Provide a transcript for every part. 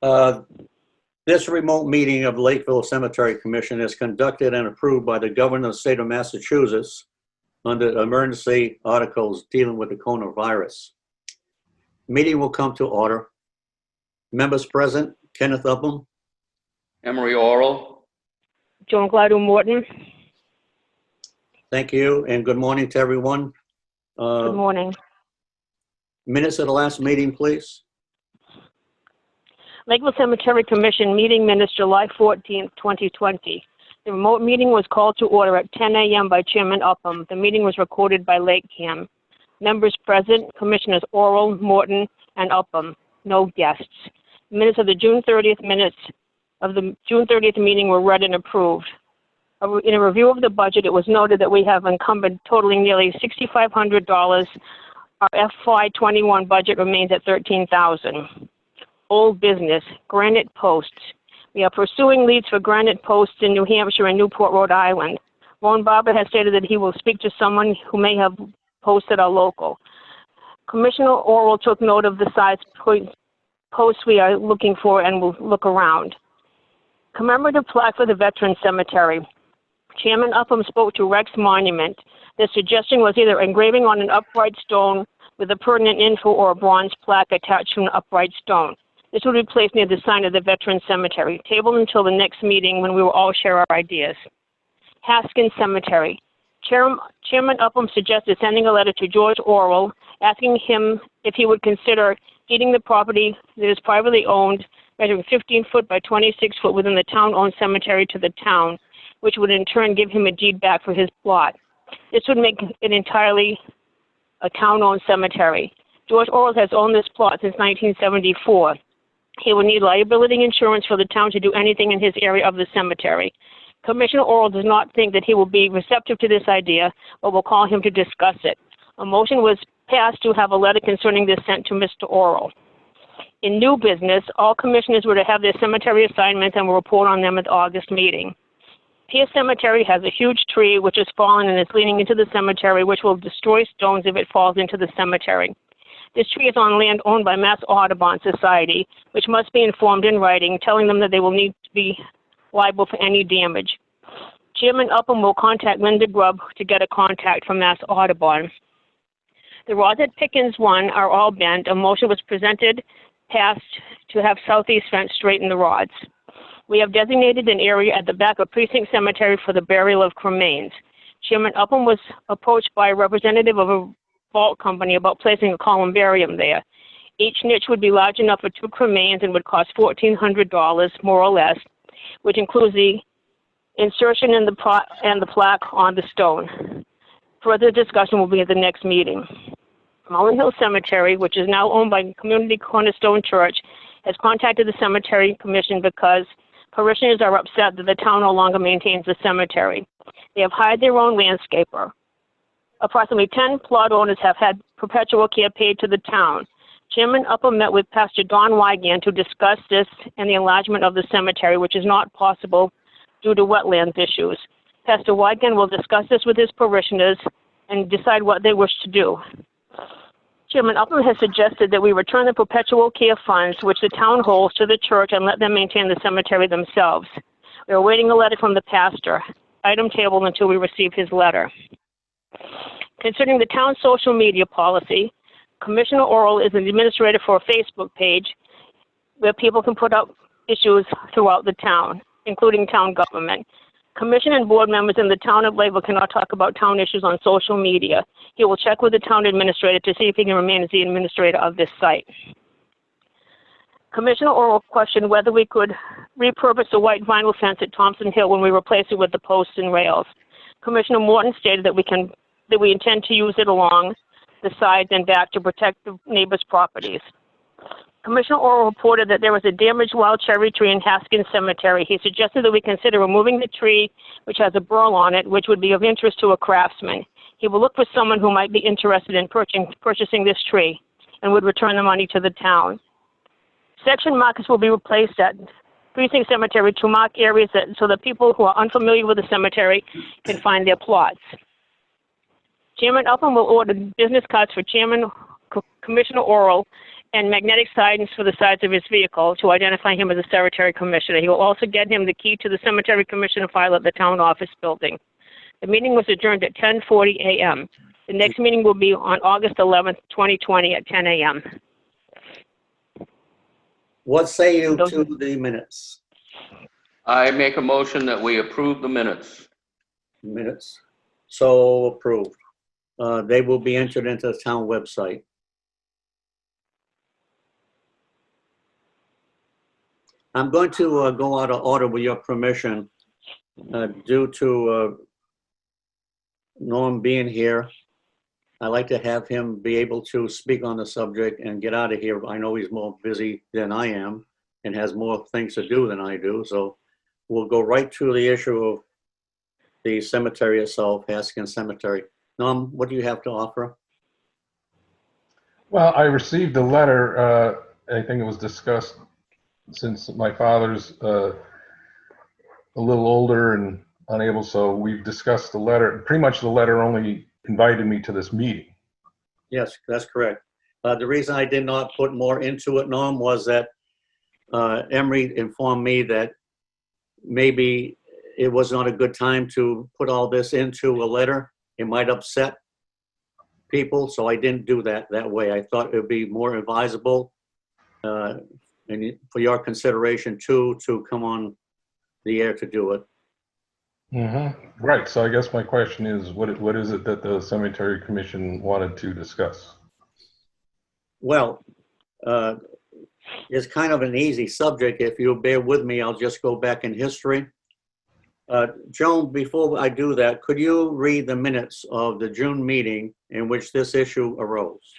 Uh, This remote meeting of Lakeville Cemetery Commission is conducted and approved by the governor of the state of Massachusetts under emergency articles dealing with the coronavirus. Meeting will come to order. Members present, Kenneth Upham. Emery Oral. Joan Gladu Morton. Thank you, and good morning to everyone. Good morning. Minutes of the last meeting, please. Lakeville Cemetery Commission meeting minutes July 14th, 2020. The remote meeting was called to order at 10 a.m. by Chairman Upham. The meeting was recorded by LakeCAM. Members present, Commissioners Oral, Morton, and Upham. No guests. Minutes of the June 30th meeting were read and approved. In a review of the budget, it was noted that we have encumbered totaling nearly $6,500. Our FY21 budget remains at $13,000. Old business, granite posts. We are pursuing leads for granite posts in New Hampshire and Newport, Rhode Island. Ron Barber has stated that he will speak to someone who may have posts that are local. Commissioner Oral took note of the size posts we are looking for and will look around. Commemorative plaque for the Veterans Cemetery. Chairman Upham spoke to Rex Monument. The suggestion was either engraving on an upright stone with a pertinent info or a bronze plaque attached to an upright stone. This will be placed near the sign of the Veterans Cemetery, tabled until the next meeting when we will all share our ideas. Haskins Cemetery. Chairman Upham suggested sending a letter to George Oral, asking him if he would consider deeding the property that is privately owned, measuring 15 foot by 26 foot within the town-owned cemetery to the town, which would in turn give him a deed back for his plot. This would make it entirely a town-owned cemetery. George Oral has owned this plot since 1974. He will need liability insurance for the town to do anything in his area of the cemetery. Commissioner Oral does not think that he will be receptive to this idea, but will call him to discuss it. A motion was passed to have a letter concerning this sent to Mr. Oral. In new business, all commissioners were to have their cemetery assignments and will report on them at the August meeting. Pierce Cemetery has a huge tree which has fallen and is leaning into the cemetery, which will destroy stones if it falls into the cemetery. This tree is on land owned by Mass Audubon Society, which must be informed in writing, telling them that they will need to be liable for any damage. Chairman Upham will contact Linda Grubb to get a contact from Mass Audubon. The rods at Pickens 1 are all bent. A motion was passed to have southeast fence straighten the rods. We have designated an area at the back of Precinct Cemetery for the burial of cremains. Chairman Upham was approached by a representative of a vault company about placing a columbarium there. Each niche would be large enough for 2 cremains and would cost $1,400, more or less, which includes the insertion in the plaque on the stone. Further discussion will be at the next meeting. Mullen Hill Cemetery, which is now owned by Community Cornerstone Church, has contacted the Cemetery Commission because parishioners are upset that the town no longer maintains the cemetery. They have hired their own landscaper. Approximately 10 plot owners have had perpetual care paid to the town. Chairman Upham met with Pastor Don Wygand to discuss this and the enlargement of the cemetery, which is not possible due to wetlands issues. Pastor Wygand will discuss this with his parishioners and decide what they wish to do. Chairman Upham has suggested that we return the perpetual care funds, which the town holds, to the church and let them maintain the cemetery themselves. We are awaiting a letter from the pastor. Item tabled until we receive his letter. Concerning the town's social media policy, Commissioner Oral is an administrator for a Facebook page where people can put up issues throughout the town, including town government. Commission and board members in the town of Lakeville cannot talk about town issues on social media. He will check with the town administrator to see if he can remain as the administrator of this site. Commissioner Oral questioned whether we could repurpose the white vinyl fence at Thompson Hill when we replace it with the posts and rails. Commissioner Morton stated that we intend to use it along the sides and back to protect the neighbors' properties. Commissioner Oral reported that there was a damaged wild cherry tree in Haskins Cemetery. He suggested that we consider removing the tree, which has a burl on it, which would be of interest to a craftsman. He will look for someone who might be interested in purchasing this tree and would return the money to the town. Section markers will be replaced at Precinct Cemetery to mark areas so that people who are unfamiliar with the cemetery can find their plots. Chairman Upham will order business cards for Commissioner Oral and magnetic signs for the sides of his vehicle to identify him as a cemetery commissioner. He will also get him the key to the cemetery commissioner file at the town office building. The meeting was adjourned at 10:40 a.m. The next meeting will be on August 11th, 2020 at 10 a.m. What say you Those to are- the minutes? I make a motion that we approve the minutes. Minutes. So approved. They will be entered into the town website. I'm going to go out of order with your permission due to Norm being here. I'd like to have him be able to speak on the subject and get out of here. I know he's more busy than I am and has more things to do than I do. So we'll go right to the issue of the cemetery itself, Haskins Cemetery. Norm, what do you have to offer? Well, I received a letter, I think it was discussed since my father's a little older and unable, so we've discussed the letter. Pretty much the letter only invited me to this meeting. Yes, that's correct. The reason I did not put more into it, Norm, was that Emery informed me that maybe it was not a good time to put all this into a letter. It might upset people, so I didn't do that way. I thought it would be more advisable and for your consideration too, to come on the air to do it. Mm-hmm. Right, so I guess my question is, what is it that the Cemetery Commission wanted to discuss? Well, it's kind of an easy subject. If you'll bear with me, I'll just go back in history. Joan, before I do that, could you read the minutes of the June meeting in which this issue arose?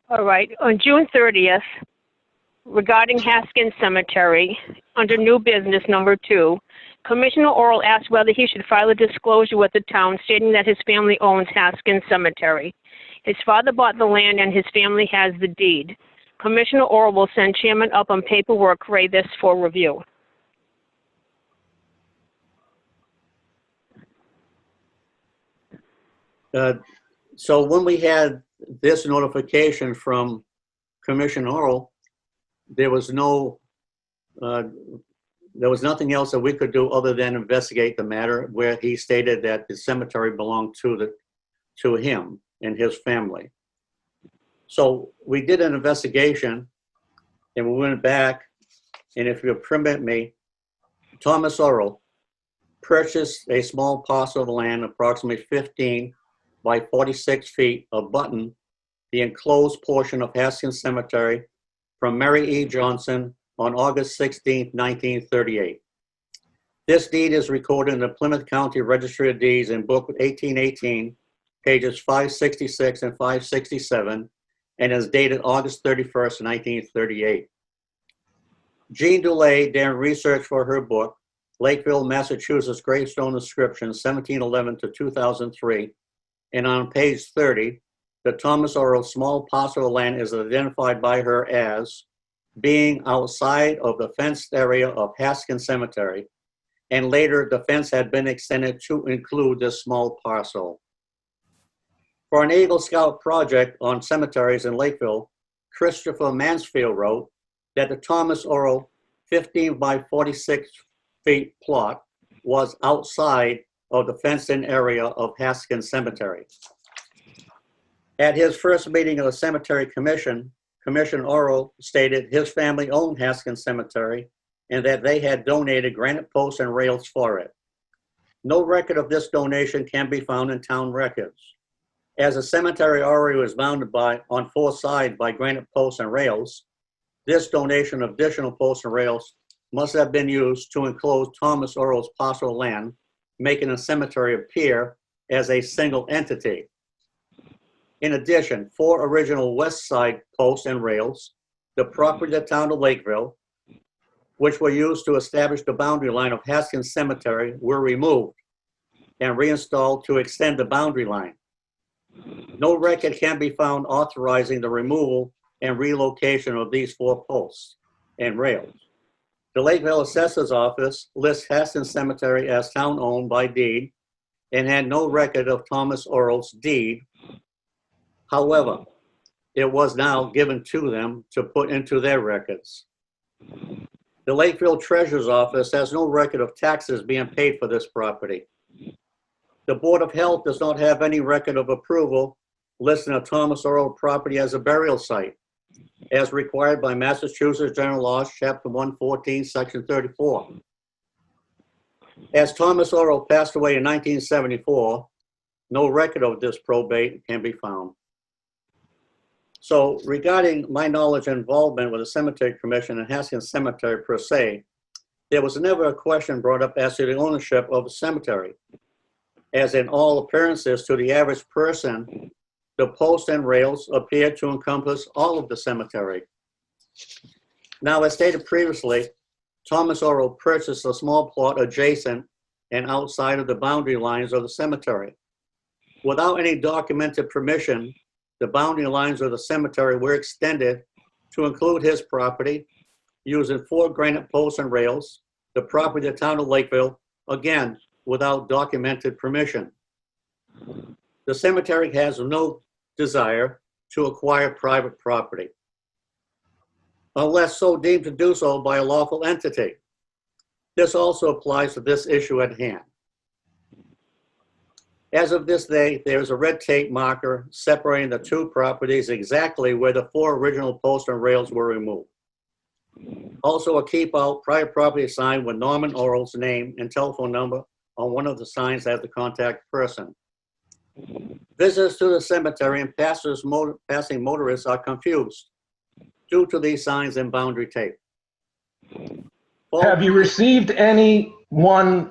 All right. On June 30th, regarding Haskins Cemetery, under new business number 2, Commissioner Orr asked whether he should file a disclosure with the town stating that his family owns Haskins Cemetery. His father bought the land and his family has the deed. Commissioner Orr will send Chairman Upham paperwork for this for review. So when we had this notification from Commissioner Orr, there was nothing else that we could do other than investigate the matter, where he stated that the cemetery belonged to him and his family. So we did an investigation and we went back, and if you'll permit me, Thomas Orr purchased a small parcel of land, approximately 15 by 46 feet, abutting the enclosed portion of Haskins Cemetery from Mary E. Johnson on August 16, 1938. This deed is recorded in the Plymouth County Registry of Deeds in Book 1818, pages 566 and 567, and is dated August 31st, 1938. Jean Dulay did research for her book, Lakeville, Massachusetts Gravestone Inscription, 1711 to 2003, and on page 30, the Thomas Orr small parcel of land is identified by her as being outside of the fenced area of Haskins Cemetery, and later the fence had been extended to include this small parcel. For an Eagle Scout project on cemeteries in Lakeville, Christopher Mansfield wrote that the Thomas Orr 15 by 46 feet plot was outside of the fenced-in area of Haskins Cemetery. At his first meeting of the Cemetery Commission, Commissioner Orr stated his family owned Haskins Cemetery and that they had donated granite posts and rails for it. No record of this donation can be found in town records. As the cemetery already was bounded on 4 sides by granite posts and rails, this donation of additional posts and rails must have been used to enclose Thomas Orr's parcel of land, making the cemetery appear as a single entity. In addition, 4 original west side posts and rails, the property of the town of Lakeville, which were used to establish the boundary line of Haskins Cemetery, were removed and reinstalled to extend the boundary line. No record can be found authorizing the removal and relocation of these 4 posts and rails. The Lakeville Assessor's Office lists Haskins Cemetery as town-owned by deed and had no record of Thomas Orr's deed. However, it was now given to them to put into their records. The Lakeville Treasurer's Office has no record of taxes being paid for this property. The Board of Health does not have any record of approval listing a Thomas Earl property as a burial site, as required by Massachusetts General Laws, Chapter 114, Section 34. As Thomas Earl passed away in 1974, no record of this probate can be found. So regarding my knowledge and involvement with the Cemetery Commission and Haskins Cemetery per se, there was never a question brought up as to the ownership of a cemetery. As in all appearances to the average person, the posts and rails appear to encompass all of the cemetery. Now, as stated previously, Thomas Earl purchased a small plot adjacent and outside of the boundary lines of the cemetery. Without any documented permission, the boundary lines of the cemetery were extended to include his property using 4 granite posts and rails, the property of the town of Lakeville, again, without documented permission. The cemetery has no desire to acquire private property, unless so deemed to do so by a lawful entity. This also applies to this issue at hand. As of this day, there is a red tape marker separating the 2 properties exactly where the 4 original posts and rails were removed. Also, a keep out private property sign with Norman Earl's name and telephone number on one of the signs as the contact person. Visitors to the cemetery and passing motorists are confused due to these signs and boundary tape. Have you received anyone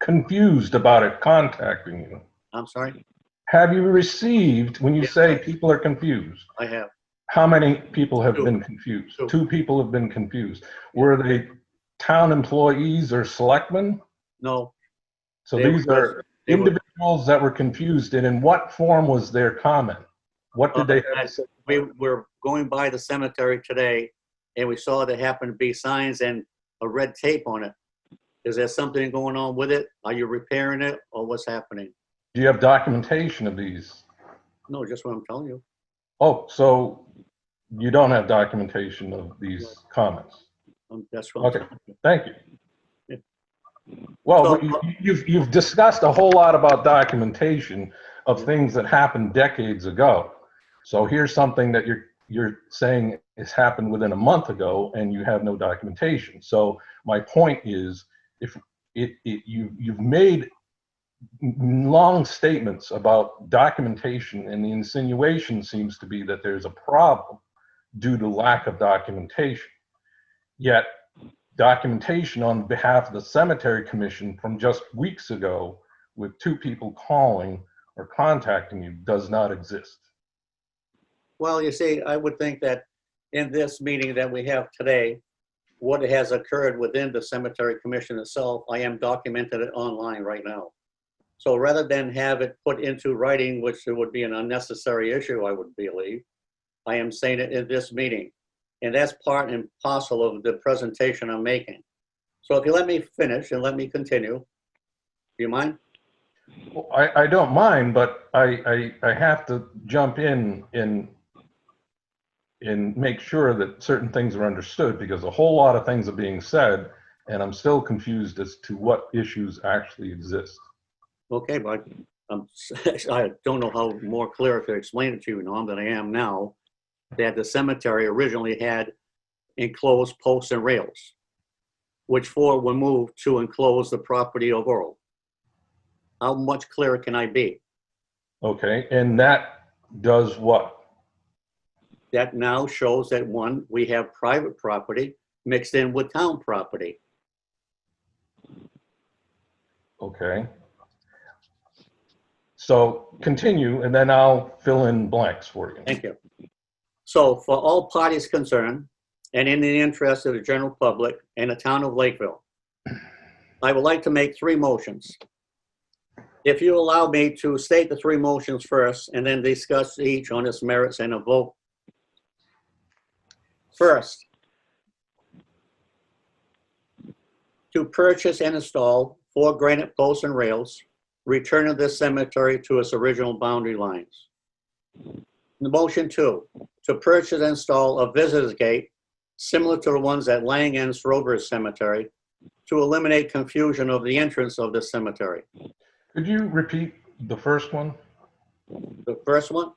confused about it contacting you? I'm sorry? Have you received, when you Yes, say people are confused, I have. how many people have 2. been confused? 2. 2 people have been confused. Were they town employees or selectmen? No. So They these were- are they were- individuals that were confused, and in what form was their comment? What did they have to say? We were going by the cemetery today and we saw there happened to be signs and a red tape on it. Is there something going on with it? Are you repairing it or what's happening? Do you have documentation of these? No, just what I'm telling you. Oh, so you don't have documentation of these comments? That's what I'm Okay, telling you. thank you. Yeah. Well, So- you've discussed a whole lot about documentation of things that happened decades ago. So here's something that you're saying has happened within a month ago, and you have no documentation. So my point is, if you've made long statements about documentation, and the insinuation seems to be that there's a problem due to lack of documentation. Yet documentation on behalf of the Cemetery Commission from just weeks ago with 2 people calling or contacting you does not exist. Well, you see, I would think that in this meeting that we have today, what has occurred within the Cemetery Commission itself, I am documenting it online right now. So rather than have it put into writing, which would be an unnecessary issue, I would believe, I am saying it in this meeting. And that's part and parcel of the presentation I'm making. So if you let me finish and let me continue, do you mind? Well, I don't mind, but I have to jump in and make sure that certain things are understood, because a whole lot of things are being said, and I'm still confused as to what issues actually exist. Okay, but I don't know how more clear to explain it to you, Norm, than I am now, that the cemetery originally had enclosed posts and rails, which 4 were moved to enclose the property of Earl. How much clearer can I be? Okay, and that does what? That now shows that 1, we have private property mixed in with town property. Okay. So continue, and then I'll fill in blanks for you. Thank you. So for all parties concerned, and in the interest of the general public and the town of Lakeville, I would like to make 3 motions. If you allow me to state the 3 motions first and then discuss each on its merits and a vote. First, to purchase and install 4 granite posts and rails, returning this cemetery to its original boundary lines. Motion two, to purchase and install a visitor's gate similar to the ones at Lang End Rovers Cemetery to eliminate confusion of the entrance of the cemetery. Could you repeat the first one? The first one,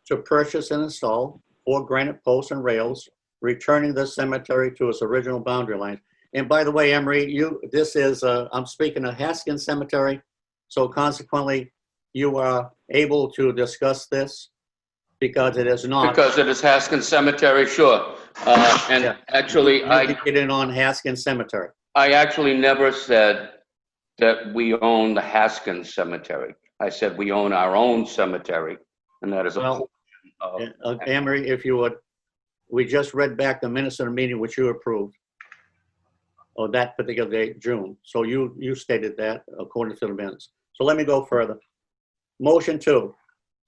to purchase and install 4 granite posts and rails, returning the cemetery to its original boundary line. And by the way, Emery, this is, I'm speaking of Haskins Cemetery, so consequently, you are able to discuss this because it is not. Because it is Haskins Cemetery, sure. And Yeah. actually, You can get in on Haskins Cemetery. I actually never said that we own the Haskins Cemetery. I said we own our own cemetery, and that is a Well, portion of. Emery, if you would, we just read back the minutes of the meeting which you approved of that particular date, June. So you stated that according to the minutes. So let me go further. Motion two,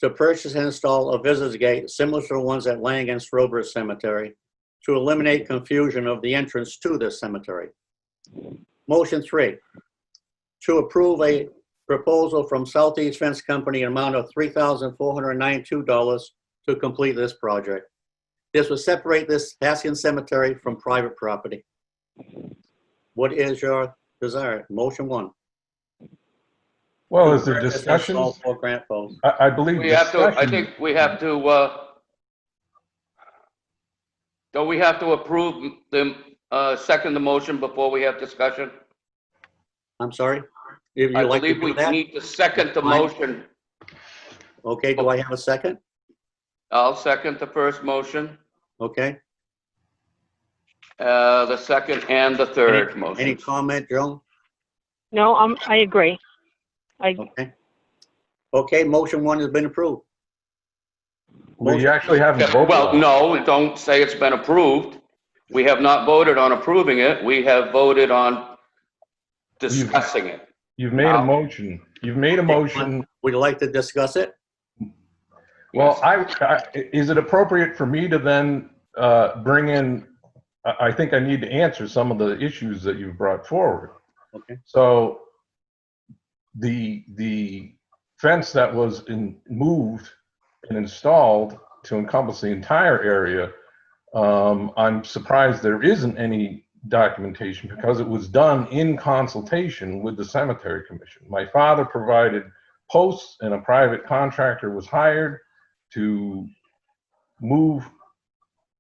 to purchase and install a visitor's gate similar to the ones at Lang and Rovers Cemetery to eliminate confusion of the entrance to this cemetery. Motion three, to approve a proposal from Southeast Fence Company in amount of $3,492 to complete this project. This will separate this Haskins Cemetery from private property. What is your desire? Motion one. Well, is there Purchase and discussions? install 4 granite posts. I believe We have to, I discussion. think we have to, don't we have to approve the, second the motion before we have discussion? I'm sorry? If you I like to believe do we that? need to second the Fine. motion. Okay, do I have a second? I'll second the first motion, Okay. the second and the third Any motion. comment, Joan? No, I agree. Okay. Okay, motion one has been approved. We actually haven't voted Well, on it. no, don't say it's been approved. We have not voted on approving it. We have voted on discussing it. You've made a motion. You've made a motion. Would you like to discuss it? Well, is it appropriate for me to then bring in, I think I need to answer some of the issues that you've brought forward. Okay. So the fence that was moved and installed to encompass the entire area, I'm surprised there isn't any documentation because it was done in consultation with the cemetery commission. My father provided posts and a private contractor was hired to move,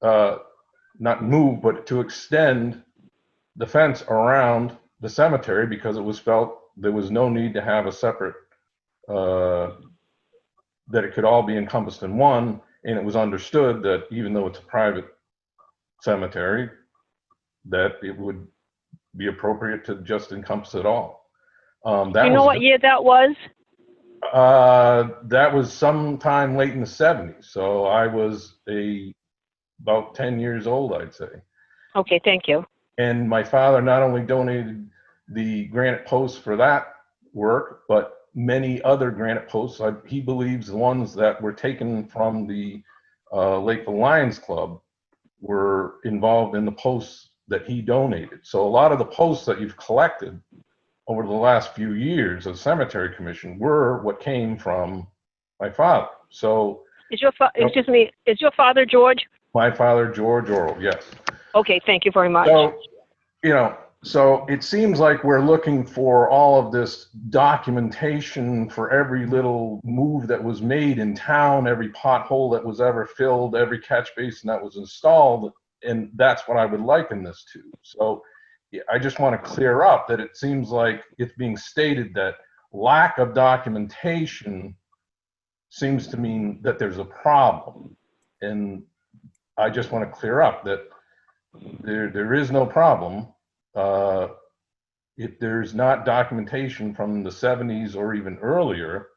not move, but to extend the fence around the cemetery because it was felt there was no need to have a separate, that it could all be encompassed in one. And it was understood that even though it's a private cemetery, that it would be appropriate to just encompass it all. Do you know what year that was? That was sometime late in the 70s. So I was about 10 years old, I'd say. Okay, thank you. And my father not only donated the granite posts for that work, but many other granite posts. He believes the ones that were taken from the Lakeville Lions Club were involved in the posts that he donated. So a lot of the posts that you've collected over the last few years of Cemetery Commission were what came from my father. So Is your father George? my father, George Orwell, yes. Okay, thank you very much. So, so it seems like we're looking for all of this documentation for every little move that was made in town, every pothole that was ever filled, every catch basin that was installed. And that's what I would liken this to. So I just want to clear up that it seems like it's being stated that lack of documentation seems to mean that there's a problem. And I just want to clear up that there is no problem. If there's not documentation from the 70s or even earlier,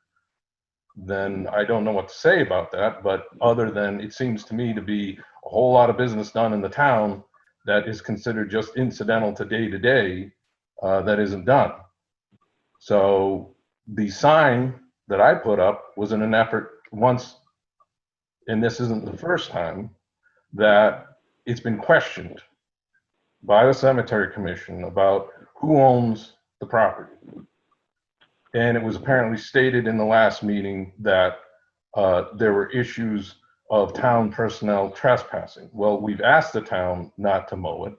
then I don't know what to say about that. But other than it seems to me to be a whole lot of business done in the town that is considered just incidental to day to day, that isn't done. So the sign that I put up was in an effort once, and this isn't the first time, that it's been questioned by the cemetery commission about who owns the property. And it was apparently stated in the last meeting that there were issues of town personnel trespassing. Well, we've asked the town not to mow it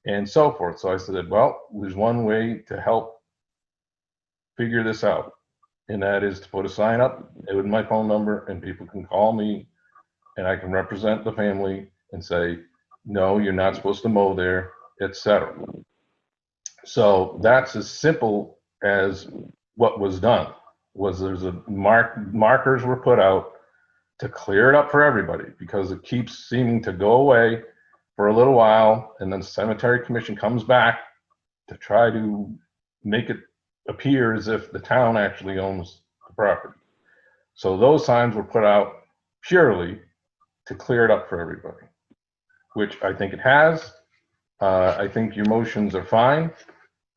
and so forth. So I said, well, there's one way to help figure this out, and that is to put a sign up with my phone number, and people can call me, and I can represent the family and say, no, you're not supposed to mow there, etc. So that's as simple as what was done. There's a markers were put out to clear it up for everybody, because it keeps seeming to go away for a little while, and then the cemetery commission comes back to try to make it appear as if the town actually owns the property. So those signs were put out purely to clear it up for everybody, which I think it has. I think your motions are fine.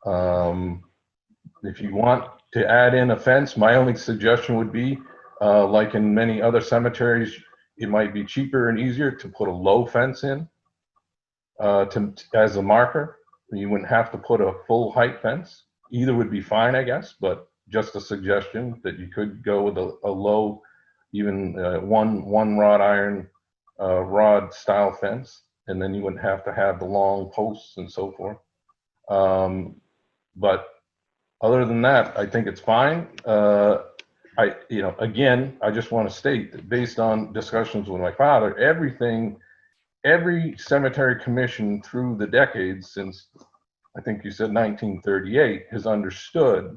If you want to add in a fence, my only suggestion would be, like in many other cemeteries, it might be cheaper and easier to put a low fence in as a marker. You wouldn't have to put a full height fence. Either would be fine, I guess, but just a suggestion that you could go with a low, even one wrought iron rod style fence, and then you wouldn't have to have the long posts and so forth. But other than that, I think it's fine. Again, I just want to state that based on discussions with my father, every cemetery commission through the decades since, I think you said 1938, has understood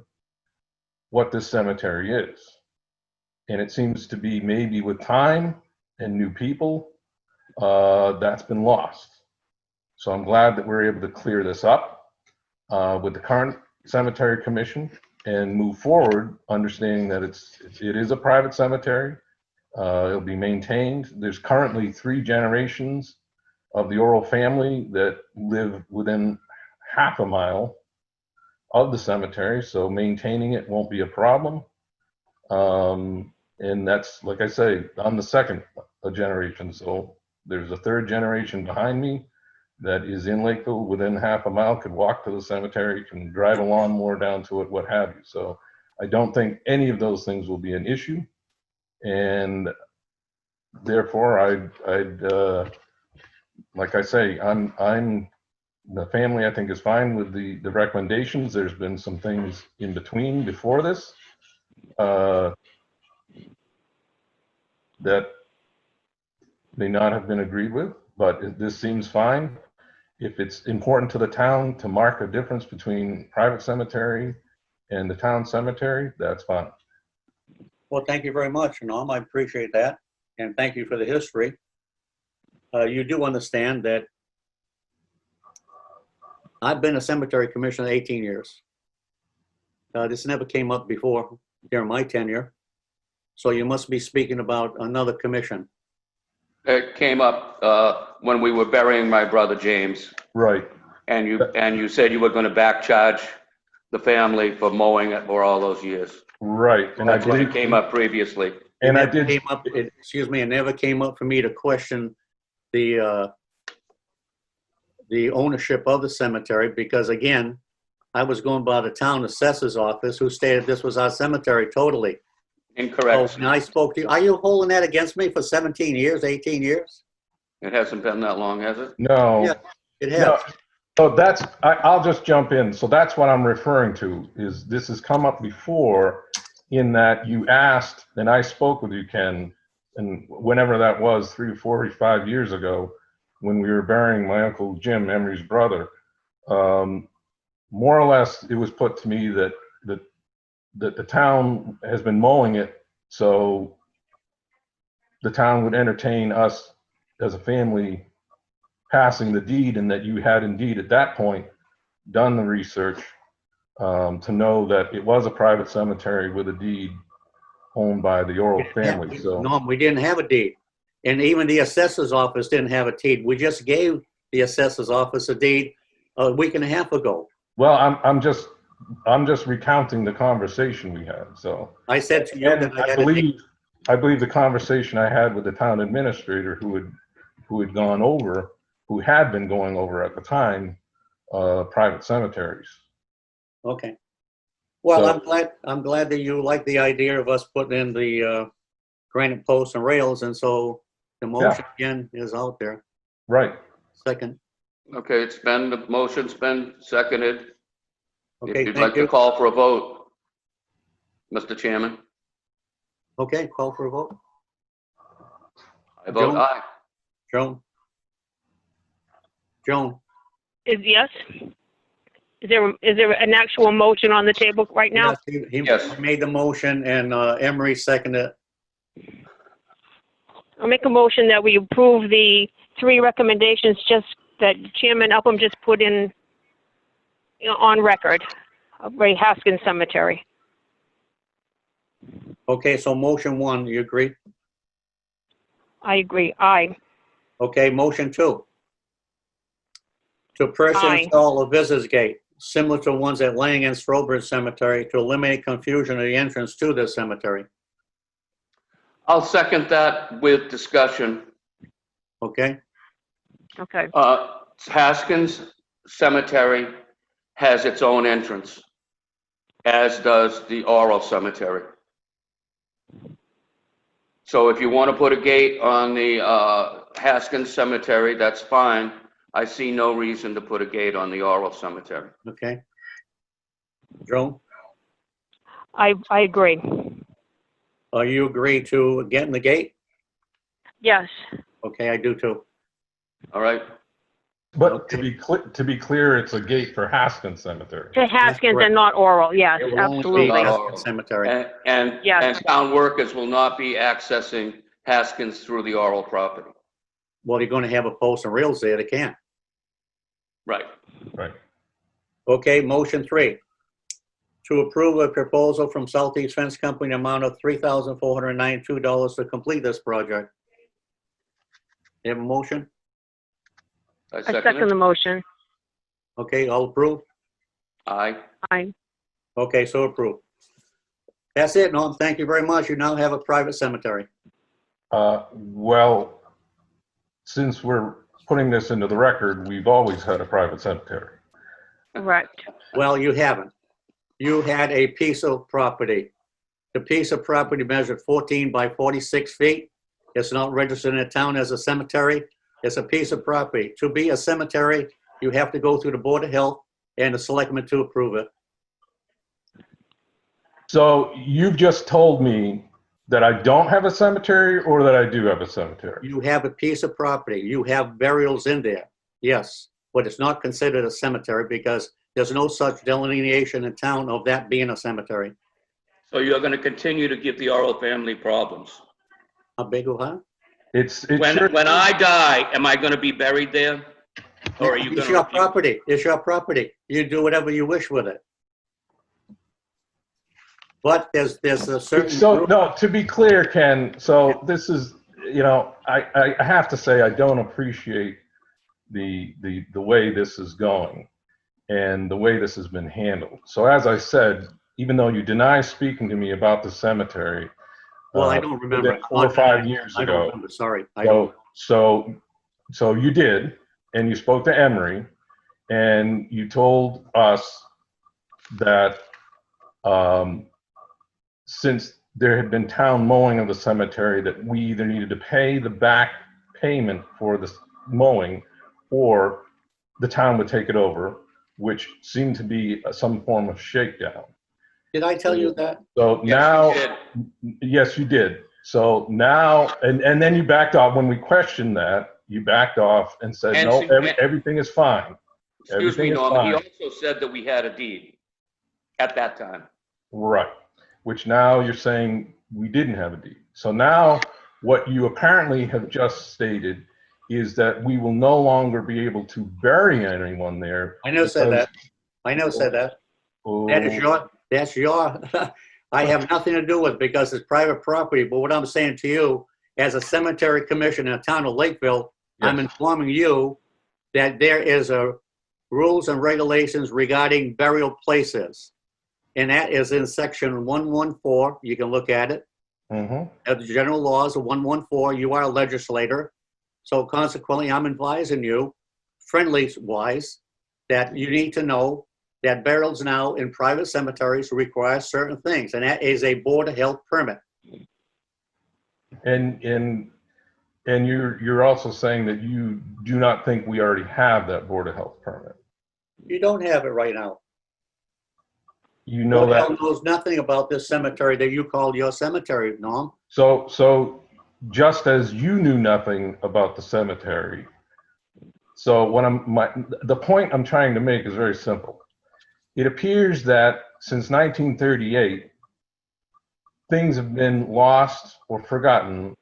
what this cemetery is. And it seems to be, maybe with time and new people, that's been lost. So I'm glad that we're able to clear this up with the current cemetery commission and move forward, understanding that it is a private cemetery. It'll be maintained. There's currently 3 generations of the Oral family that live within half a mile of the cemetery, so maintaining it won't be a problem. And that's, like I say, I'm the second generation, so there's a 3rd generation behind me that is in Lakeville within half a mile, could walk to the cemetery, can drive a lawnmower down to it, what have you. So I don't think any of those things will be an issue, and therefore I'd like I say, the family, I think, is fine with the recommendations. There's been some things in between before this that may not have been agreed with, but this seems fine. If it's important to the town to mark a difference between private cemetery and the town cemetery, that's fine. Well, thank you very much, Norm. I appreciate that. And thank you for the history. You do understand that I've been a cemetery commissioner 18 years. This never came up before during my tenure. So you must be speaking about another commission. It came up when we were burying my brother James, Right. and you said you were going to back charge the family for mowing it for all those years. Right. And That's I what believe it came up previously. And I It did. came up, excuse me, it never came up for me to question the ownership of the cemetery, because again, I was going by the town assessor's office, who stated this was our cemetery totally. Incorrect. So, and I spoke to you. Are you holding that against me for 17 years, 18 years? It hasn't been that long, has it? No. Yeah, it has. No. So I'll just jump in. So that's what I'm referring to, is this has come up before, in that you asked, and I spoke with you, Ken, and whenever that was, 3 or 4 or 5 years ago, when we were burying my Uncle Jim, Emery's brother, more or less it was put to me that the town has been mowing it, so the town would entertain us as a family passing the deed, and that you had indeed at that point done the research to know that it was a private cemetery with a deed owned by the Oral family. So No, we didn't have a deed. And even the assessor's office didn't have a deed. We just gave the assessor's office a deed a week and a half ago. well, I'm just recounting the conversation we had. So I said to you that I had a deed. I believe the conversation I had with the town administrator, who had been going over at the time private cemeteries. Okay. Well, So- I'm glad that you like the idea of us putting in the granite posts and rails, and so The motion again is out there. Right. Second. Okay, the motion's been seconded. Okay, If you'd thank like to you. call for a vote, Mr. Chairman, Okay, call for a vote. I vote Joan? aye. Joan? Joan? Is yes? Is there an actual motion on the table right now? Yes, he Yes. made the motion and Emery seconded it. I'll make a motion that we approve the 3 recommendations just that Chairman Upham just put in, on record of Ray Haskins Cemetery. Okay, so motion 1, you agree? I agree. Aye. Okay, motion 2. To purchase and Aye. install a visitor's gate, similar to ones at Lang and Strobridge Cemetery, to eliminate confusion of the entrance to this cemetery. I'll second that with discussion. Okay? Okay. Haskins Cemetery has its own entrance, as does the Oral Cemetery. So if you want to put a gate on the Haskins Cemetery, that's fine. I see no reason to put a gate on the Oral Cemetery. Okay. Joan, I agree. you agree to getting the gate? Yes. Okay, I do too. All right? But to be clear, it's a gate for Haskins Cemetery. To Haskins correct. and not Oral. Yes, It will only be absolutely. Haskins Cemetery. And Yes. town workers will not be accessing Haskins through the Oral property. Well, you're going to have a post and rails there, they can't. Right. Right. Okay, motion 3. To approve a proposal from Southeast Fence Company, amount of $3,492 to complete this project. You have a motion? I I second second it. the motion. Okay, all approved? Aye. Aye. Okay, so approved. That's it, Norm. Thank you very much. You now have a private cemetery. Well, since we're putting this into the record, we've always had a private cemetery. Correct. Well, you haven't. You had a piece of property. The piece of property measured 14 by 46 feet. It's not registered in the town as a cemetery. It's a piece of property. To be a cemetery, you have to go through the Board of Health and the selectmen to approve it. So you've just told me that I don't have a cemetery or that I do have a cemetery? You have a piece of property. You have burials in there. Yes, but it's not considered a cemetery because there's no such delineation in town of that being a cemetery. So you're going to continue to give the Oral family problems. How big of a? When I die, am I going to be buried there? Or are you It's going your to? property. It's your property. You do whatever you wish with it. But there's a certain. So, no, to be clear, Ken, so this is, I have to say, I don't appreciate the way this is going and the way this has been handled. So as I said, even though you deny speaking to me about the cemetery. Well, I don't remember. 4 or 5 years I don't ago. remember, sorry. I don't. So you did, and you spoke to Emery, and you told us that since there had been town mowing of the cemetery, that we either needed to pay the back payment for the mowing or the town would take it over, which seemed to be some form of shakedown. Did I tell you that? So Yes, now, you did. yes, you did. So now, and then you backed off. When we questioned that, you backed off and said, And no, so- everything is fine. Excuse me, Everything is Norman, he fine. also said that we had a deed at that time. Right. Which now you're saying we didn't have a deed. So now what you apparently have just stated is that we will no longer be able to bury anyone there. I never said because- that. I never said that. Oh, That's your, I have nothing to do with it because it's private property. But what I'm saying to you, as a cemetery commissioner in the town of Lakeville, I'm yes. informing you that there is a rules and regulations regarding burial places. And that is in section 114. You can look at it. Mhm. Of the general laws of 114. You are a legislator. So consequently, I'm advising you, friendly wise, that you need to know that burials now in private cemeteries require certain things, and that is a Board of Health permit. And And you're also saying that you do not think we already have that Board of Health permit. You don't have it right now. You know Board of that. Health knows nothing about this cemetery that you call your cemetery, Norm. So just as you knew nothing about the cemetery, so the point I'm trying to make is very simple. It appears that since 1938, things have been lost or forgotten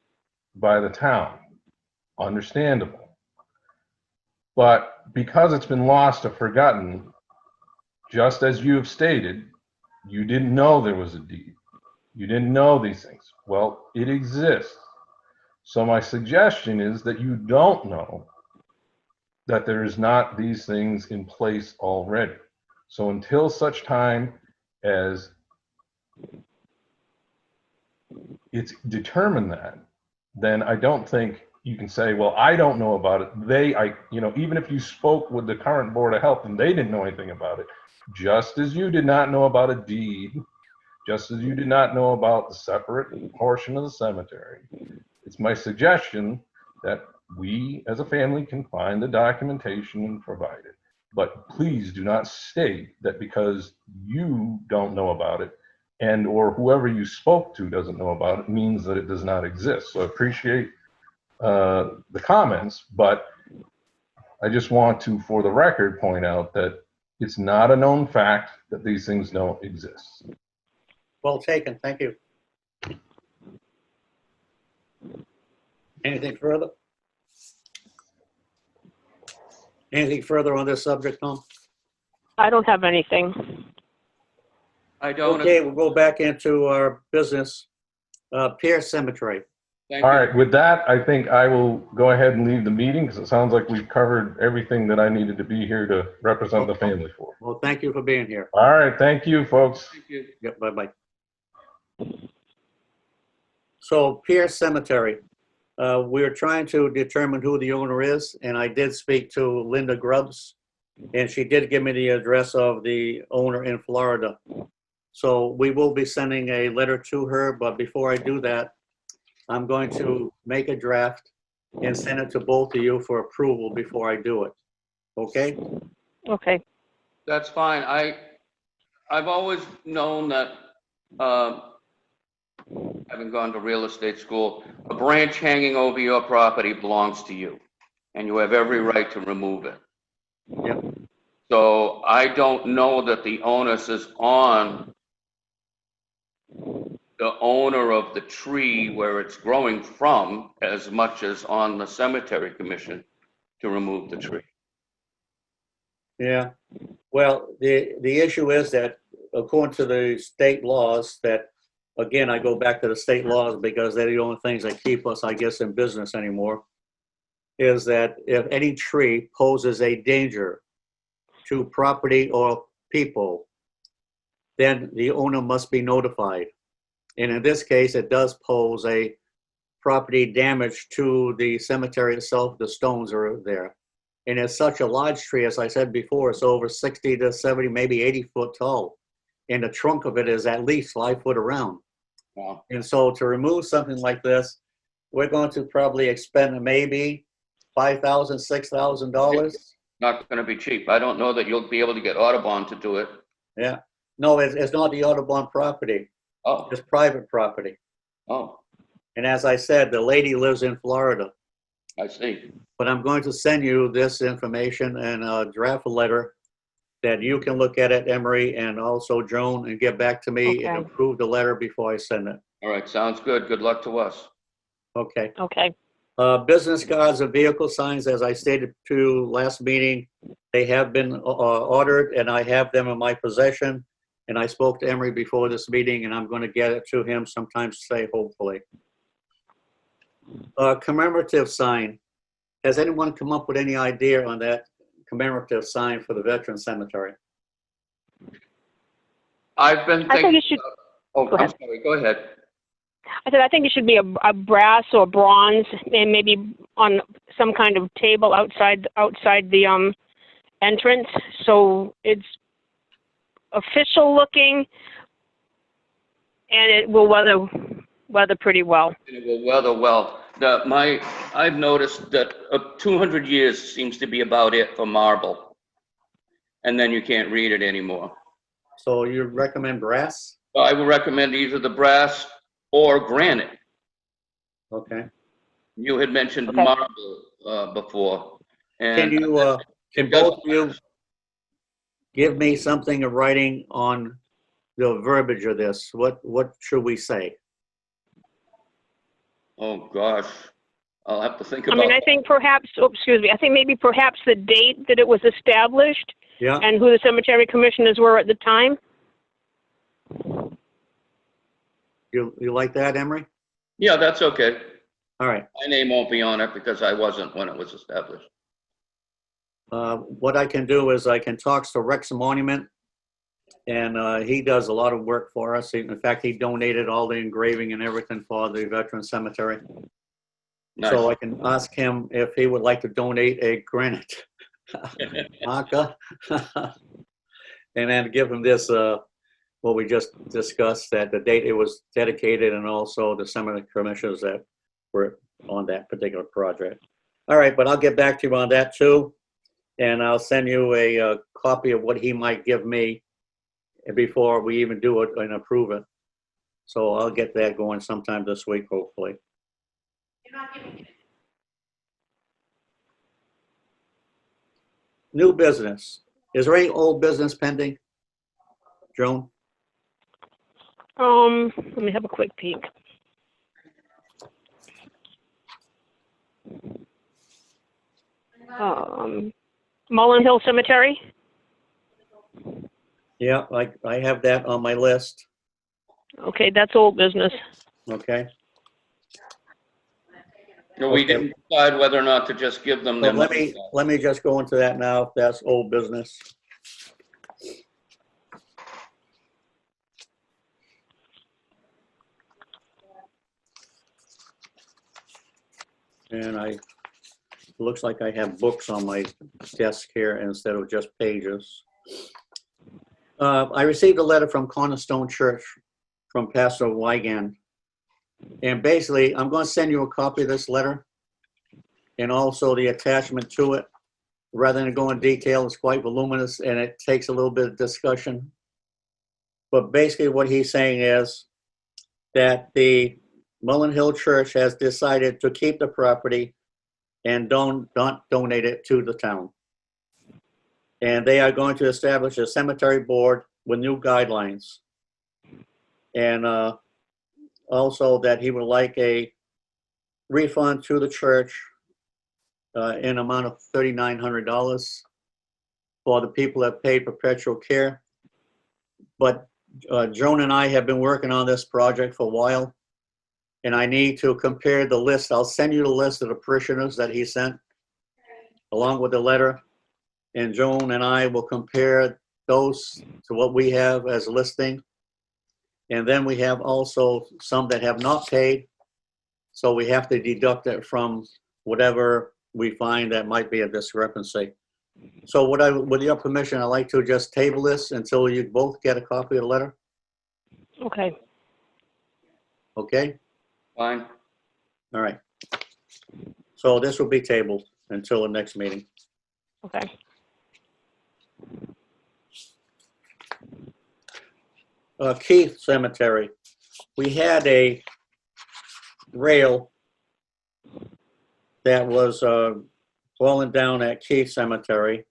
by the town. Understandable. But because it's been lost or forgotten, just as you have stated, you didn't know there was a deed. You didn't know these things. Well, it exists. So my suggestion is that you don't know that there is not these things in place already. So until such time as it's determined that, then I don't think you can say, well, I don't know about it. Even if you spoke with the current Board of Health and they didn't know anything about it, just as you did not know about a deed, just as you did not know about the separate portion of the cemetery, it's my suggestion that we as a family can find the documentation and provide it. But please do not state that because you don't know about it and or whoever you spoke to doesn't know about it means that it does not exist. So I appreciate the comments, but I just want to, for the record, point out that it's not a known fact that these things don't exist. Well taken, thank you. Anything further? Anything further on this subject, Tom? I don't have anything. I don't. Okay, we'll go back into our business. Pierce Cemetery. Thank All you. right, with that, I think I will go ahead and leave the meeting because it sounds like we've covered everything that I needed to be here to represent the family for. Well, thank you for being here. All right, thank you, folks. Thank you. Yep, bye-bye. So Pierce Cemetery, we're trying to determine who the owner is, and I did speak to Linda Grubbs, and she did give me the address of the owner in Florida. So we will be sending a letter to her, but before I do that, I'm going to make a draft and send it to both of you for approval before I do it. Okay? Okay. That's fine. I've always known that, having gone to real estate school, a branch hanging over your property belongs to you, and you have every right to remove it. Yep. So I don't know that the onus is on the owner of the tree where it's growing from as much as on the cemetery commission to remove the tree. Yeah. Well, the issue is that according to the state laws that, again, I go back to the state laws because they're the only things that keep us, I guess, in business anymore, is that if any tree poses a danger to property or people, then the owner must be notified. And in this case, it does pose a property damage to the cemetery itself. The stones are there. And it's such a large tree, as I said before, it's over 60 to 70, maybe 80 foot tall. And the trunk of it is at least 5 foot around. Wow. And so to remove something like this, we're going to probably expend maybe $5,000, $6,000. Not going to be cheap. I don't know that you'll be able to get Audubon to do it. Yeah. No, it's not the Audubon property. Oh, It's private property. oh, And as I said, the lady lives in Florida. I see. But I'm going to send you this information and draft a letter that you can look at it, Emery, and also Joan, and get back to me and Okay. approve the letter before I send it. All right, sounds good. Good luck to us. Okay. Okay. Business cards and vehicle signs, as I stated to last meeting, they have been ordered and I have them in my possession. And I spoke to Emery before this meeting and I'm going to get it to him sometime today, hopefully. Commemorative sign. Has anyone come up with any idea on that commemorative sign for the Veteran Cemetery? I've been I think thinking. it should, Oh, go I'm ahead. sorry. Go ahead. I said, I think it should be a brass or bronze and maybe on some kind of table outside the entrance. So it's official looking and it will weather pretty well. It will weather well. I've noticed that 200 years seems to be about it for marble. And then you can't read it anymore. So you recommend brass? So I would recommend either the brass or granite. Okay. You had mentioned Okay. marble before. Can And you, can it does- both of you give me something in writing on the verbiage of this? What should we say? Oh, gosh. I'll have to think I about mean, I it. think perhaps, oh, excuse me, I think maybe perhaps the date that it was established Yeah, and who the cemetery commissioners were at the time. you like that, Emery? Yeah, that's okay. All right. My name won't be on it because I wasn't when it was established. What I can do is I can talk to Rex Monument, and he does a lot of work for us. In fact, he donated all the engraving and everything for the veteran cemetery. Nice. So I can ask him if he would like to donate a granite marker. And then give him this, what we just discussed, that the date it was dedicated and also the cemetery commissioners that were on that particular project. All right, but I'll get back to you on that too. And I'll send you a copy of what he might give me before we even do it and approve it. So I'll get that going sometime this week, hopefully. New business. Is there any old business pending? Joan? Let me have a quick peek. Mullen Hill Cemetery. Yeah, I have that on my list. Okay, that's old business. Okay. No, we Okay. didn't decide whether or not to just give them So their let money. me just go into that now, if that's old business. And looks like I have books on my desk here instead of just pages. I received a letter from Cornerstone Church from Pastor Wiegand. And basically, I'm going to send you a copy of this letter and also the attachment to it. Rather than go in detail, it's quite voluminous and it takes a little bit of discussion. But basically what he's saying is that the Mullen Hill Church has decided to keep the property and don't donate it to the town. And they are going to establish a cemetery board with new guidelines. And also that he would like a refund to the church in amount of $3,900 for the people that paid perpetual care. But Joan and I have been working on this project for a while, and I need to compare the list. I'll send you the list of the parishioners that he sent along with the letter, and Joan and I will compare those to what we have as a listing. And then we have also some that have not paid, so we have to deduct it from whatever we find that might be a discrepancy. So with your permission, I'd like to just table this until you both get a copy of the letter. Okay. Okay? Fine. All right. So this will be tabled until the next meeting. Okay. Keith Cemetery. We had a rail that was falling down at Keith Cemetery.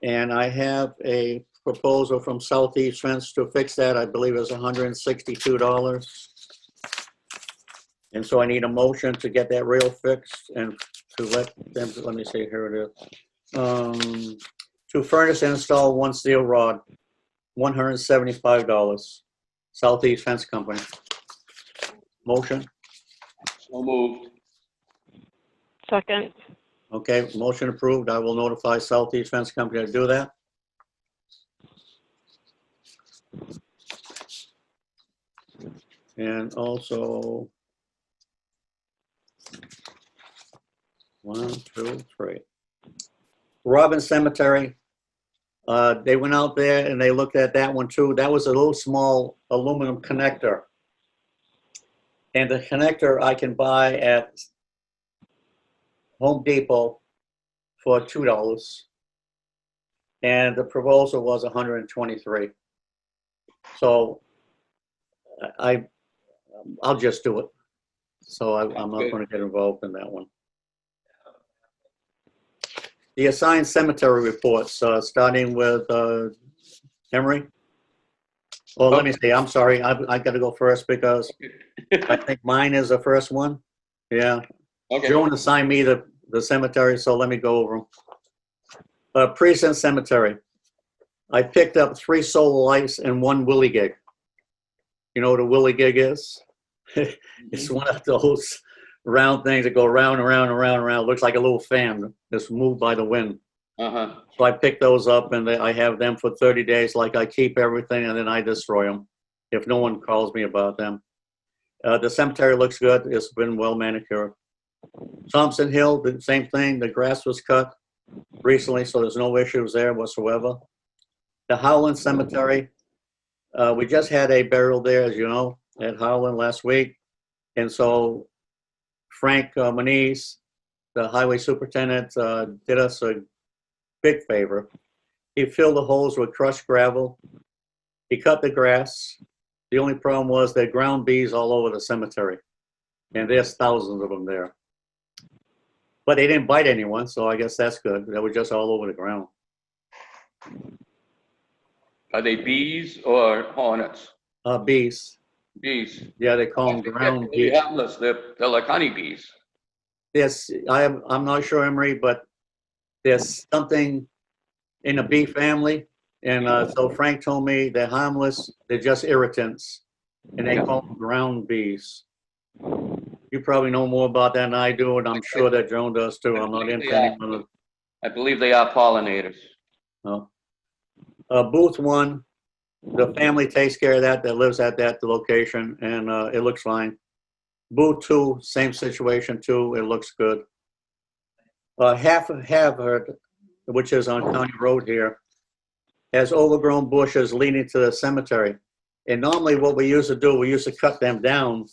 And I have a proposal from Southeast Fence to fix that. I believe it's $162. And so I need a motion to get that rail fixed and to let them, let me see, here it is. To furnish and install one steel rod, $175. Southeast Fence Company. Motion? So moved. Second. Okay, motion approved. I will notify Southeast Fence Company to do that. And also, 1, 2, 3. Robin Cemetery. They went out there and they looked at that one too. That was a little small aluminum connector. And the connector I can buy at Home Depot for $2. And the proposal was 123. So I'll just do it. So I'm not going to get involved in that one. The assigned cemetery reports, starting with Emery. Oh, let me see. I'm sorry. I got to go first because I think mine is the first one. Yeah. Okay. Joan assigned me the cemetery, so let me go over them. Precinct Cemetery. I picked up 3 solar lights and 1 willy gig. You know what a willy gig is? It's one of those round things that go round and round and round and round. Looks like a little fan that's moved by the wind. Uh-huh. So I picked those up and I have them for 30 days. Like I keep everything and then I destroy them if no one calls me about them. The cemetery looks good. It's been well manicured. Thompson Hill, the same thing. The grass was cut recently, so there's no issues there whatsoever. The Howland Cemetery, we just had a burial there, as you know, at Howland last week. And so Frank Moniz, the highway superintendent, did us a big favor. He filled the holes with crushed gravel. He cut the grass. The only problem was there ground bees all over the cemetery. And there's thousands of them there. But they didn't bite anyone, so I guess that's good. They were just all over the ground. Are they bees or hornets? Bees. Bees. Yeah, they call them ground They're bees. harmless. They're like honeybees. Yes, I'm not sure, Emery, but there's something in the bee family. And so Frank told me they're harmless. They're just irritants. And they call them ground bees. You probably know more about that than I do, and I'm sure that Joan does too. I'm not into anyone. I believe they are pollinators. No. Booth 1, the family takes care of that lives at that location, and it looks fine. Booth 2, same situation too. It looks good. Havard, which is on County Road here, has overgrown bushes leading to the cemetery. And normally what we used to do, we used to cut them down,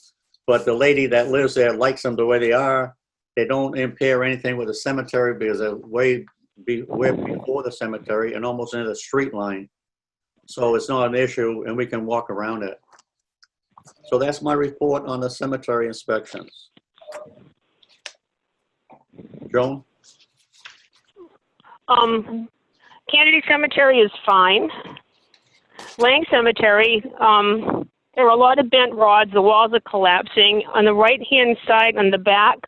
but the lady that lives there likes them the way they are. They don't impair anything with the cemetery because they're way before the cemetery and almost into the street line. So it's not an issue and we can walk around it. So that's my report on the cemetery inspections. Joan? Kennedy Cemetery is fine. Lang Cemetery, there are a lot of bent rods. The walls are collapsing. On the right-hand side, on the back,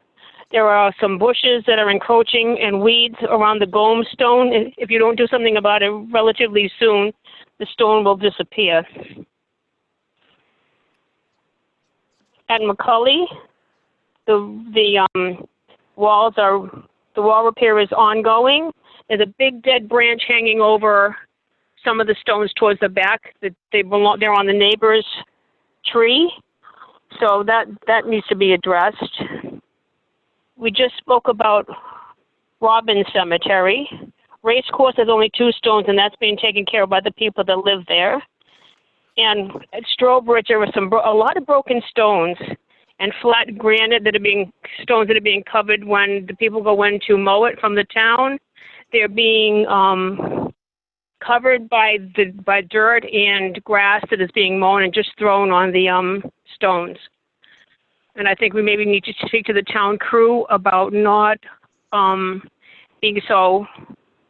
there are some bushes that are encroaching and weeds around the gome stone. If you don't do something about it relatively soon, the stone will disappear. At McCully, the wall repair is ongoing. There's a big dead branch hanging over some of the stones towards the back. They're on the neighbor's tree, so that needs to be addressed. We just spoke about Robbins Cemetery. Race course has only 2 stones, and that's being taken care of by the people that live there. And at Strobridge, there were a lot of broken stones and flat granite stones that are being covered when the people go in to mow it from the town. They're being covered by dirt and grass that is being mown and just thrown on the stones. And I think we maybe need to speak to the town crew about not being so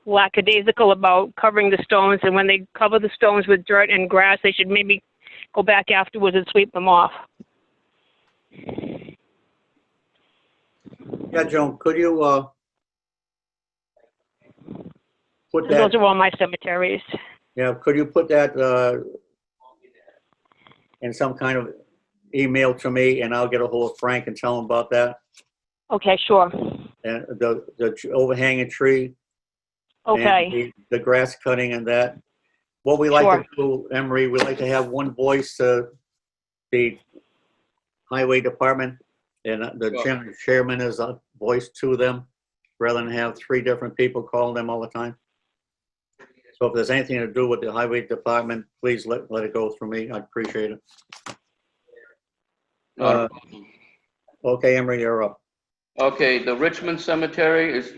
lackadaisical about covering the stones. And when they cover the stones with dirt and grass, they should maybe go back afterwards and sweep them off. Yeah, Joan, could you put that? Those are all my cemeteries. Yeah, could you put that in some kind of email to me, and I'll get a hold of Frank and tell him about that. Okay, sure. And the overhanging tree. Okay. And the grass cutting and that. What we like to do, Emery, we like to have one voice to the highway department, and the chairman is a voice to them, rather than have 3 different people calling them all the time. So if there's anything to do with the highway department, please let it go through me. I'd appreciate it. Not a Uh, problem. Okay, Emery, you're up. Okay, the Richmond Cemetery is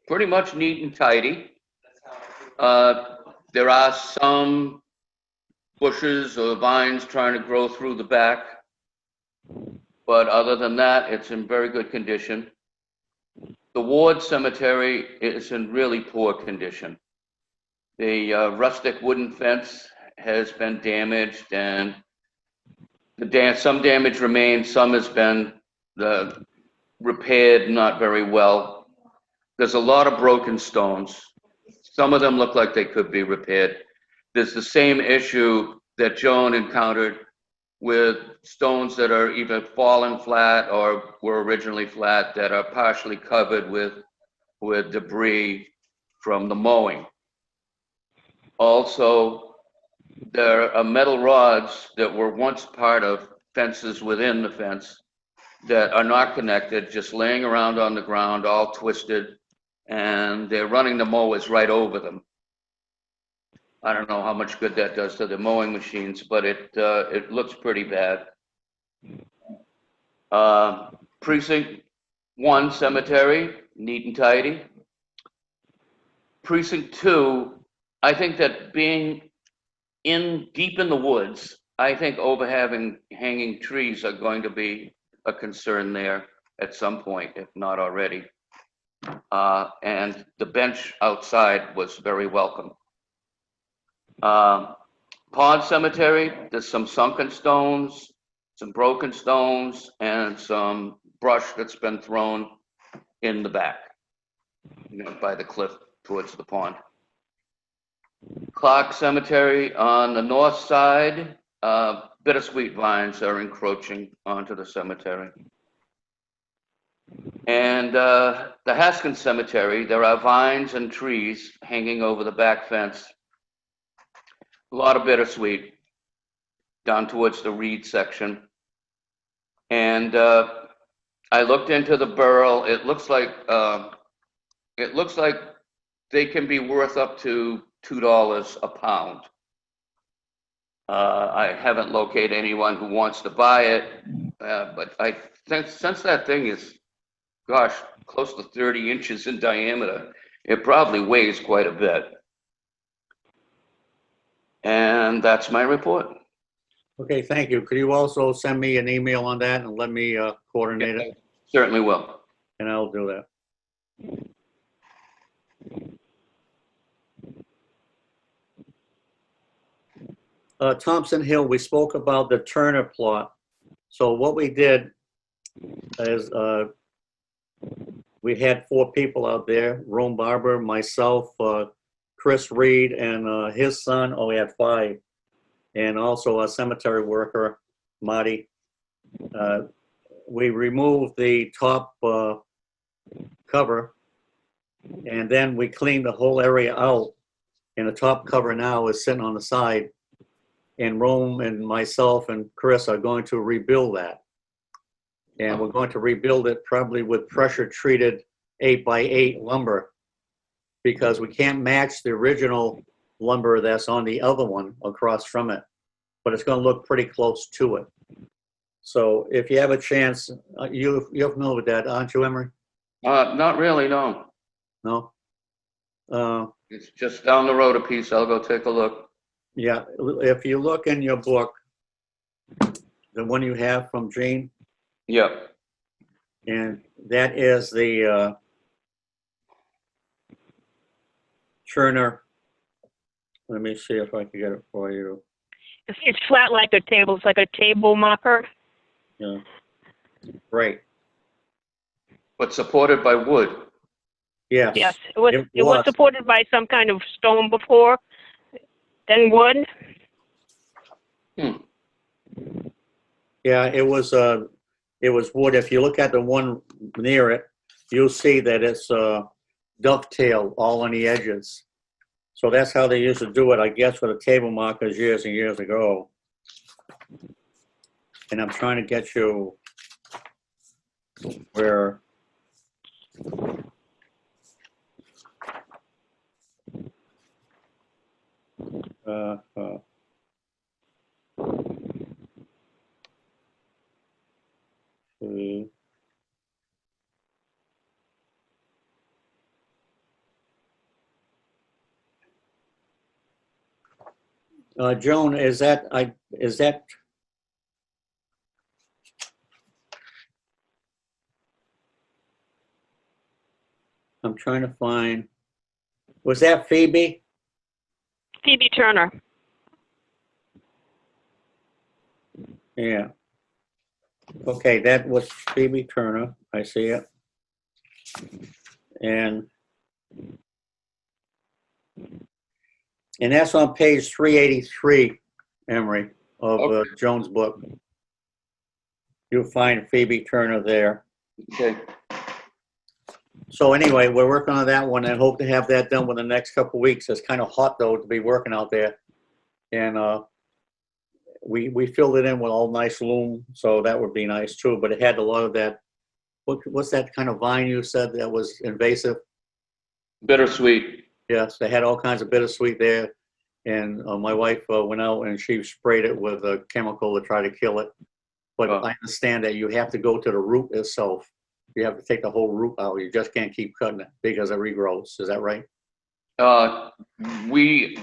pretty much neat and tidy. There are some bushes or vines trying to grow through the back. But other than that, it's in very good condition. The Ward Cemetery is in really poor condition. The rustic wooden fence has been damaged, and some damage remains, some has been repaired not very well. There's a lot of broken stones. Some of them look like they could be repaired. There's the same issue that Joan encountered with stones that are either fallen flat or were originally flat that are partially covered with debris from the mowing. Also, there are metal rods that were once part of fences within the fence that are not connected, just laying around on the ground, all twisted, and they're running the mowers right over them. I don't know how much good that does to the mowing machines, but it looks pretty bad. Precinct 1 cemetery, neat and tidy. Precinct 2, I think that being deep in the woods, I think hanging trees are going to be a concern there at some point, if not already. And the bench outside was very welcome. Pond Cemetery, there's some sunken stones, some broken stones, and some brush that's been thrown in the back, by the cliff towards the pond. Clark Cemetery on the north side, bittersweet vines are encroaching onto the cemetery. And the Haskins Cemetery, there are vines and trees hanging over the back fence. A lot of bittersweet down towards the reed section. And I looked into the burl. It looks like they can be worth up to $2 a pound. I haven't located anyone who wants to buy it, but I think since that thing is, gosh, close to 30 inches in diameter, it probably weighs quite a bit. And that's my report. Okay, thank you. Could you also send me an email on that and let me coordinate it? Certainly will. And I'll do that. Thompson Hill, we spoke about the Turner plot. So what we did is we had 4 people out there, Rome Barber, myself, Chris Reed, and his son. Oh, we had 5. And also a cemetery worker, Marty. We removed the top cover, and then we cleaned the whole area out. And the top cover now is sitting on the side. And Rome and myself and Chris are going to rebuild that. And we're going to rebuild it probably with pressure treated 8x8 lumber, because we can't match the original lumber that's on the other one across from it, but it's going to look pretty close to it. So if you have a chance, you're familiar with that, aren't you, Emery? Not really, no. No? It's just down the road a piece. I'll go take a look. Yeah, if you look in your book, the one you have from Gene, Yep. and that is the Turner. Let me see if I can get it for you. It's flat like a table. It's like a table marker. Yeah. Right. But supported by wood. Yes. Yes, it was supported by some kind of stone before, then wood. Yeah, it was wood. If you look at the one near it, you'll see that it's dovetailed all on the edges. So that's how they used to do it, I guess, with the table markers years and years ago. And I'm trying to get you where Joan, is that, I'm trying to find, was that Phoebe? Phoebe Turner. Yeah. Okay, that was Phoebe Turner. I see it. And that's on page 383, Emery, of Okay. Joan's book. You'll find Phoebe Turner there. Okay. So anyway, we're working on that one and hope to have that done within the next couple of weeks. It's kind of hot though to be working out there. And we filled it in with all nice loom, so that would be nice too. But it had a lot of that, what's that kind of vine you said that was invasive? Bittersweet. Yes, they had all kinds of bittersweet there. And my wife went out and she sprayed it with a chemical to try to kill it. But Oh. I understand that you have to go to the root itself. You have to take the whole root out. You just can't keep cutting it because it regrows. Is that right? We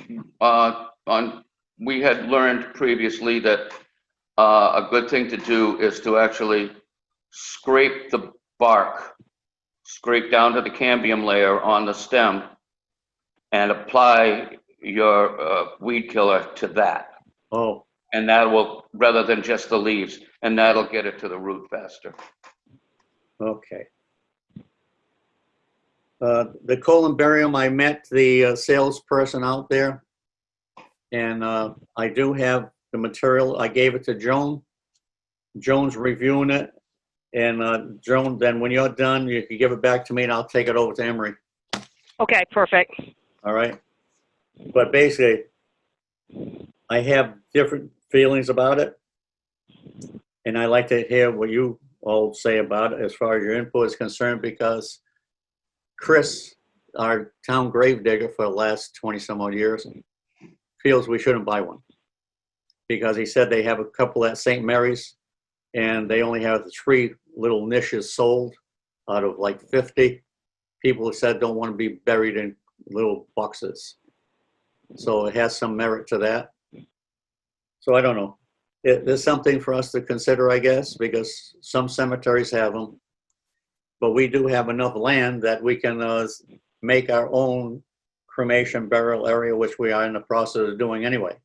had learned previously that a good thing to do is to actually scrape the bark, scrape down to the cambium layer on the stem, and apply your weed killer to that. Oh, And that will, rather than just the leaves, and that'll get it to the root faster. okay. The columbarium, I met the salesperson out there. And I do have the material. I gave it to Joan. Joan's reviewing it. And Joan, then when you're done, you can give it back to me and I'll take it over to Emery. Okay, perfect. All right. But basically, I have different feelings about it. And I like to hear what you all say about it as far as your input is concerned, because Chris, our town grave digger for the last 20 some odd years, feels we shouldn't buy one. Because he said they have a couple at St. Mary's and they only have 3 little niches sold out of like 50. People who said don't want to be buried in little boxes. So it has some merit to that. So I don't know. There's something for us to consider, I guess, because some cemeteries have them. But we do have enough land that we can make our own cremation burial area, which we are in the process of doing anyway.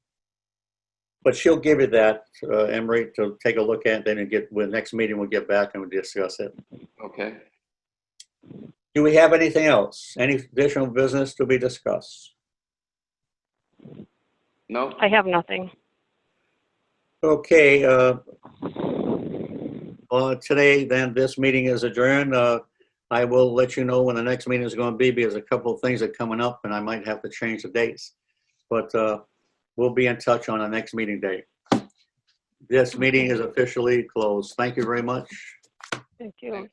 But she'll give you that, Emery, to take a look at. Then with next meeting, we'll get back and we'll discuss it. Okay. Do we have anything else? Any additional business to be discussed? No? I have nothing. Okay. Today, then, this meeting is adjourned. I will let you know when the next meeting is going to be, because a couple of things are coming up and I might have to change the dates. But we'll be in touch on the next meeting date. This meeting is officially closed. Thank you very much. Thank you.